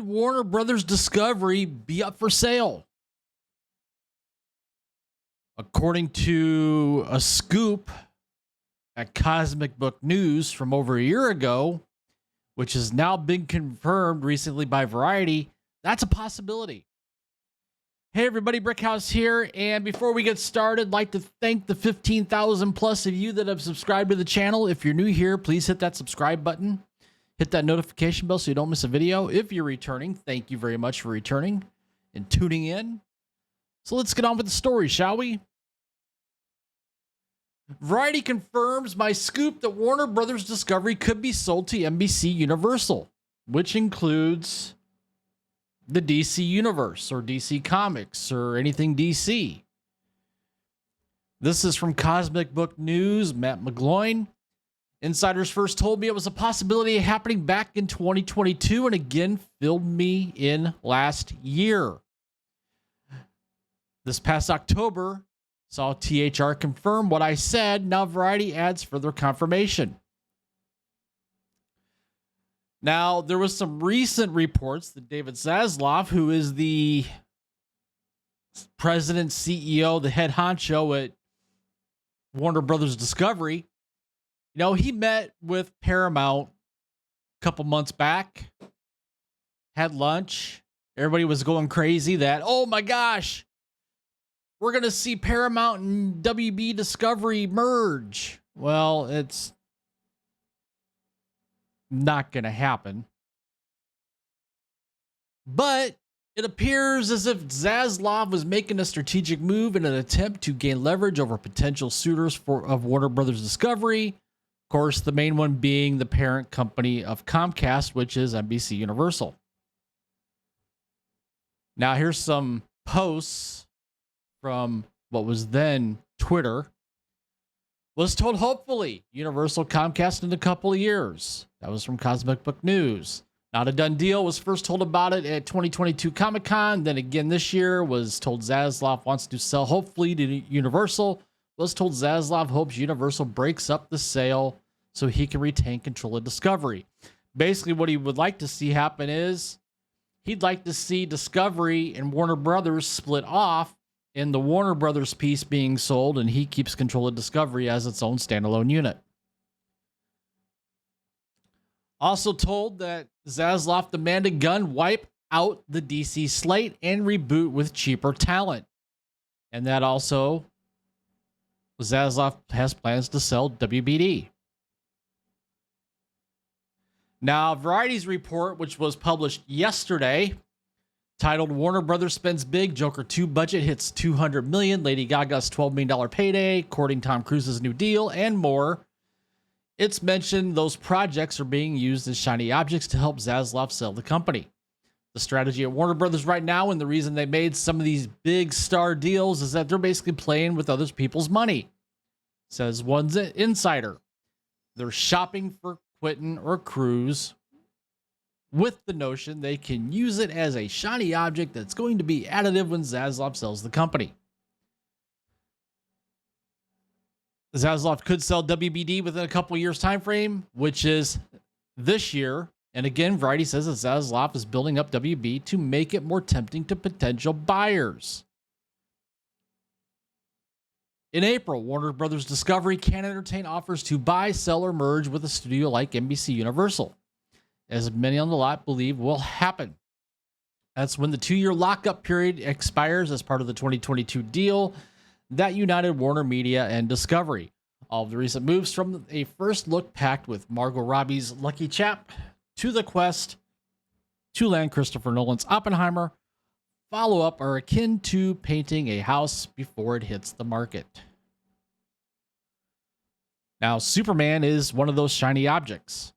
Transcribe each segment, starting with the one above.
Warner Brothers Discovery be up for sale? According to a scoop at Cosmic Book News from over a year ago, which has now been confirmed recently by Variety, that's a possibility. Hey everybody, Brickhouse here, and before we get started, I'd like to thank the 15,000 plus of you that have subscribed to the channel. If you're new here, please hit that subscribe button. Hit that notification bell so you don't miss a video. If you're returning, thank you very much for returning and tuning in. So let's get on with the story, shall we? Variety confirms my scoop that Warner Brothers Discovery could be sold to NBC Universal, which includes the DC Universe or DC Comics or anything DC. This is from Cosmic Book News, Matt McGloin. Insiders first told me it was a possibility happening back in 2022 and again filled me in last year. This past October, saw THR confirm what I said. Now Variety adds further confirmation. Now, there was some recent reports that David Zaslav, who is the president, CEO, the head honcho at Warner Brothers Discovery, he met with Paramount a couple months back, had lunch. Everybody was going crazy that, oh my gosh, we're going to see Paramount and WB Discovery merge. Well, it's not going to happen. But it appears as if Zaslav was making a strategic move in an attempt to gain leverage over potential suitors of Warner Brothers Discovery. Of course, the main one being the parent company of Comcast, which is NBC Universal. Now, here's some posts from what was then Twitter. Was told hopefully Universal Comcast in a couple of years. That was from Cosmic Book News. Not a done deal. Was first told about it at 2022 Comic-Con. Then again this year was told Zaslav wants to sell hopefully to Universal. Was told Zaslav hopes Universal breaks up the sale so he can retain control of Discovery. Basically what he would like to see happen is he'd like to see Discovery and Warner Brothers split off, in the Warner Brothers piece being sold, and he keeps control of Discovery as its own standalone unit. Also told that Zaslav demanded Gunn wipe out the DC slate and reboot with cheaper talent. And that also, Zaslav has plans to sell WBD. Now, Variety's report, which was published yesterday, titled Warner Brothers Spends Big, Joker 2 budget hits $200 million, Lady Gaga's $12 million payday, courting Tom Cruise's new deal, and more. It's mentioned those projects are being used as shiny objects to help Zaslav sell the company. The strategy at Warner Brothers right now, and the reason they made some of these big star deals, is that they're basically playing with other people's money, says one insider. They're shopping for Quentin or Cruise with the notion they can use it as a shiny object that's going to be additive when Zaslav sells the company. Zaslav could sell WBD within a couple years time frame, which is this year. And again, Variety says that Zaslav is building up WB to make it more tempting to potential buyers. In April, Warner Brothers Discovery can entertain offers to buy, sell, or merge with a studio like NBC Universal, as many on the lot believe will happen. That's when the 2-year lockup period expires as part of the 2022 deal that united Warner Media and Discovery. All of the recent moves, from a first look packed with Margot Robbie's Lucky Chap to The Quest to land Christopher Nolan's Oppenheimer, follow-up are akin to painting a house before it hits the market. Now, Superman is one of those shiny objects.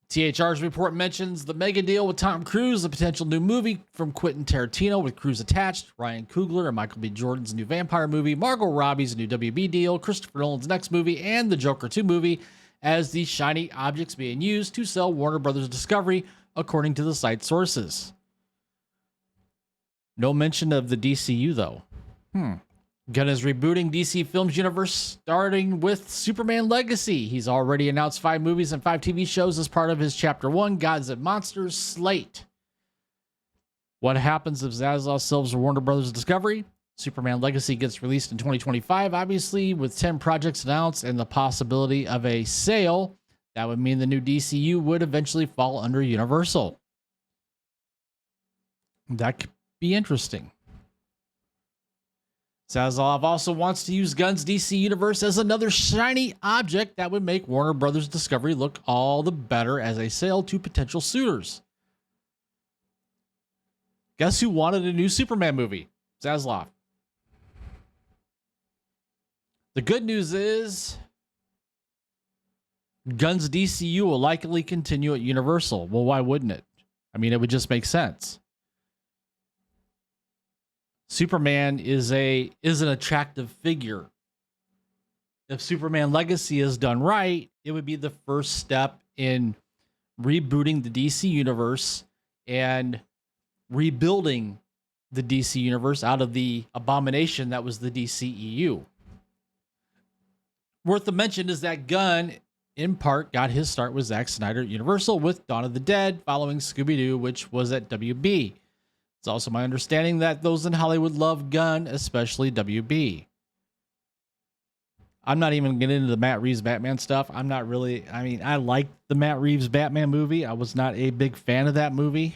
THR's report mentions the mega deal with Tom Cruise, the potential new movie from Quentin Tarantino with Cruise attached, Ryan Coogler and Michael B. Jordan's new vampire movie, Margot Robbie's new WB deal, Christopher Nolan's next movie, and the Joker 2 movie as the shiny objects being used to sell Warner Brothers Discovery, according to the site sources. No mention of the DCU, though. Gunn is rebooting DC Films universe starting with Superman Legacy. He's already announced 5 movies and 5 TV shows as part of his Chapter 1 Gods and Monsters slate. What happens if Zaslav sells Warner Brothers Discovery? Superman Legacy gets released in 2025, obviously, with 10 projects announced and the possibility of a sale. That would mean the new DCU would eventually fall under Universal. That could be interesting. Zaslav also wants to use Gunn's DC Universe as another shiny object that would make Warner Brothers Discovery look all the better as a sale to potential suitors. Guess who wanted a new Superman movie? Zaslav. The good news is Gunn's DCU will likely continue at Universal. Well, why wouldn't it? I mean, it would just make sense. Superman is an attractive figure. If Superman Legacy is done right, it would be the first step in rebooting the DC universe and rebuilding the DC universe out of the abomination that was the DCEU. Worth the mention is that Gunn, in part, got his start with Zack Snyder at Universal with Dawn of the Dead, following Scooby-Doo, which was at WB. It's also my understanding that those in Hollywood love Gunn, especially WB. I'm not even getting into the Matt Reeves Batman stuff. I liked the Matt Reeves Batman movie. I was not a big fan of that movie.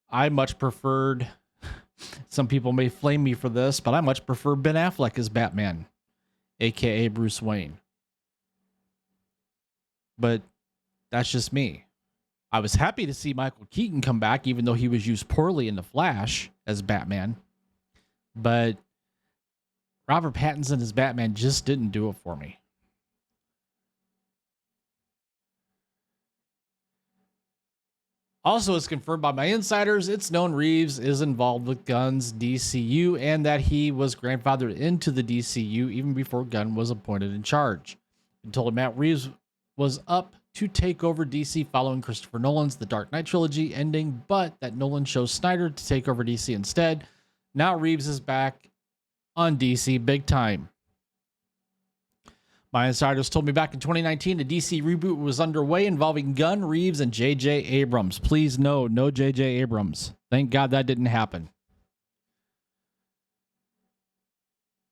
I much preferred, some people may flame me for this, but I much prefer Ben Affleck as Batman, aka Bruce Wayne. But that's just me. I was happy to see Michael Keaton come back, even though he was used poorly in The Flash as Batman. But Robert Pattinson as Batman just didn't do it for me. Also, it's confirmed by my insiders, it's known Reeves is involved with Gunn's DCU and that he was grandfathered into the DCU even before Gunn was appointed in charge. I'm told Matt Reeves was up to take over DC following Christopher Nolan's The Dark Knight trilogy ending, but that Nolan chose Snyder to take over DC instead. Now Reeves is back on DC big time. My insiders told me back in 2019 a DC reboot was underway involving Gunn, Reeves, and J.J. Abrams. Please no J.J. Abrams. Thank God that didn't happen.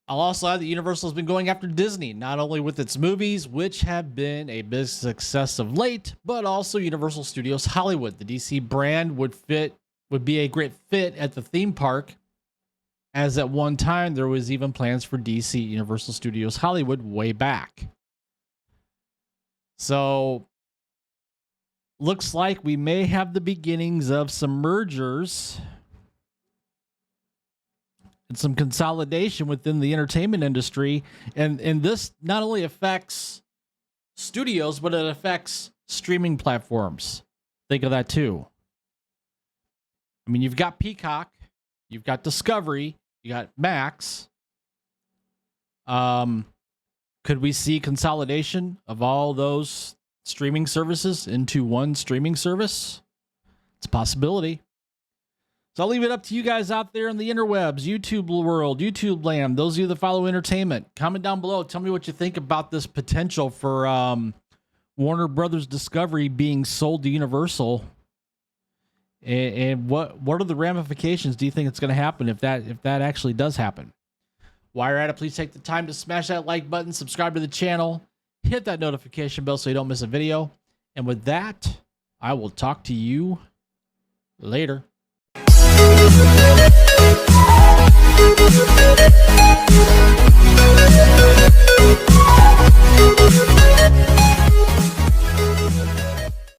I'll also add that Universal has been going after Disney, not only with its movies, which have been a big success of late, but also Universal Studios Hollywood. The DC brand would be a great fit at the theme park, as at one time there was even plans for DC Universal Studios Hollywood way back. So, looks like we may have the beginnings of some mergers and some consolidation within the entertainment industry. And this not only affects studios, but it affects streaming platforms. Think of that too. I mean, you've got Peacock, you've got Discovery, you got Max. Could we see consolidation of all those streaming services into one streaming service? It's a possibility. So I'll leave it up to you guys out there in the interwebs, YouTube world, YouTube land, those of you that follow entertainment. Comment down below. Tell me what you think about this potential for Warner Brothers Discovery being sold to Universal. And what are the ramifications do you think it's going to happen if that actually does happen? While you're at it, please take the time to smash that like button, subscribe to the channel, hit that notification bell so you don't miss a video. And with that, I will talk to you later.